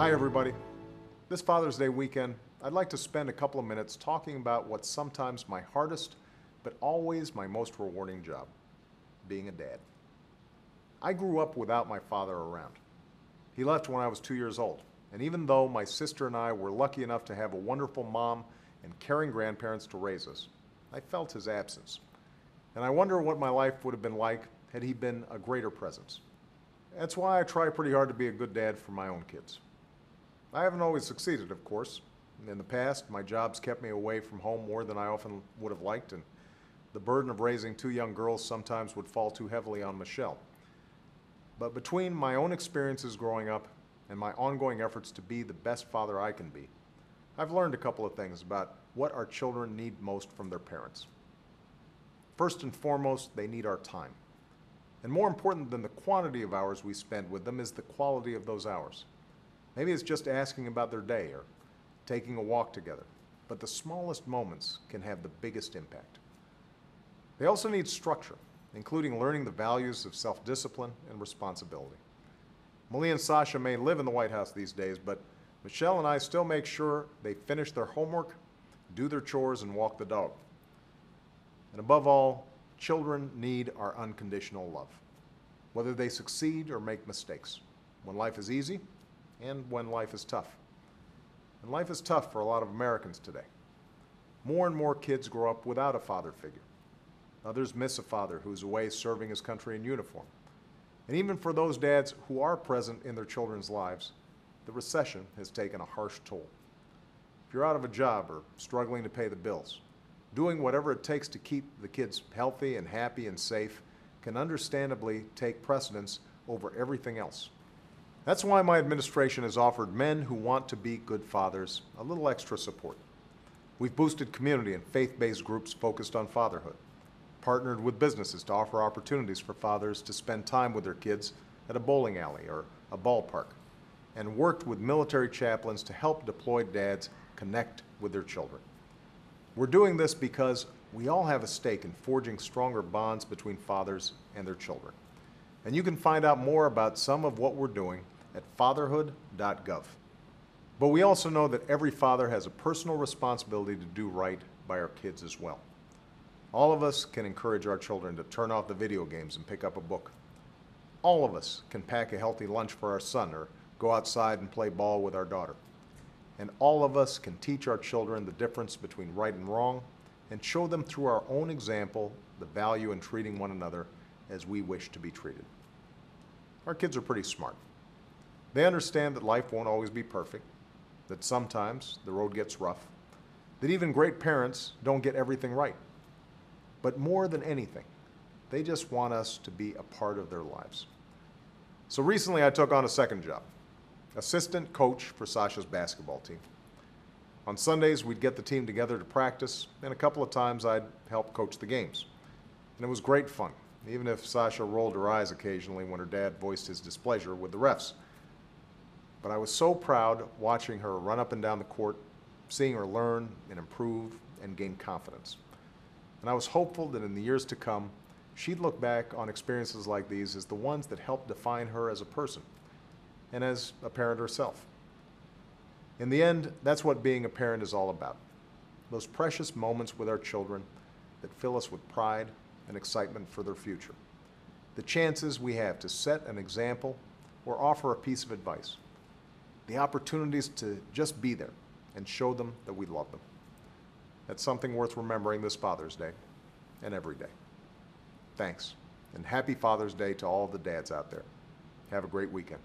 Hi, everybody. This Father's Day weekend, I'd like to spend a couple of minutes talking about what's sometimes my hardest, but always my most rewarding job, being a dad. I grew up without my father around. He left when I was 2 years old, and even though my sister and I were lucky enough to have a wonderful mom and caring grandparents to raise us, I felt his absence. And I wonder what my life would have been like had he been a greater presence. That's why I try pretty hard to be a good dad for my own kids. I haven't always succeeded, of course. In the past, my jobs kept me away from home more than I often would have liked, and the burden of raising two young girls sometimes would fall too heavily on Michelle. But between my own experiences growing up and my ongoing efforts to be the best father I can be, I've learned a couple of things about what our children need most from their parents. First and foremost, they need our time. And more important than the quantity of hours we spend with them is the quality of those hours. Maybe it's just asking about their day or taking a walk together, but the smallest moments can have the biggest impact. They also need structure, including learning the values of self-discipline and responsibility. Malia and Sasha may live in the White House these days, but Michelle and I still make sure they finish their homework, do their chores, and walk the dog. And above all, children need our unconditional love, whether they succeed or make mistakes, when life is easy and when life is tough. And life is tough for a lot of Americans today. More and more kids grow up without a father figure. Others miss a father who's away serving his country in uniform. And even for those dads who are present in their children's lives, the recession has taken a harsh toll. If you're out of a job or struggling to pay the bills, doing whatever it takes to keep the kids healthy and happy and safe can understandably take precedence over everything else. That's why my administration has offered men who want to be good fathers a little extra support. We've boosted community and faith-based groups focused on fatherhood, partnered with businesses to offer opportunities for fathers to spend time with their kids at a bowling alley or a ballpark, and worked with military chaplains to help deployed dads connect with their children. We're doing this because we all have a stake in forging stronger bonds between fathers and their children. And you can find out more about some of what we're doing at fatherhood.gov. But we also know that every father has a personal responsibility to do right by our kids as well. All of us can encourage our children to turn off the video games and pick up a book. All of us can pack a healthy lunch for our son or go outside and play ball with our daughter. And all of us can teach our children the difference between right and wrong and show them through our own example the value in treating one another as we wish to be treated. Our kids are pretty smart. They understand that life won't always be perfect, that sometimes the road gets rough, that even great parents don't get everything right. But more than anything, they just want us to be a part of their lives. So recently I took on a second job, assistant coach for Sasha's basketball team. On Sundays, we'd get the team together to practice, and a couple of times I'd help coach the games. And it was great fun, even if Sasha rolled her eyes occasionally when her dad voiced his displeasure with the refs. But I was so proud watching her run up and down the court, seeing her learn and improve and gain confidence. And I was hopeful that in the years to come, she'd look back on experiences like these as the ones that helped define her as a person and as a parent herself. In the end, that's what being a parent is all about. Those precious moments with our children that fill us with pride and excitement for their future. The chances we have to set an example or offer a piece of advice. The opportunities to just be there and show them that we love them. That's something worth remembering this Father's Day and every day. Thanks, and happy Father's Day to all the dads out there. Have a great weekend.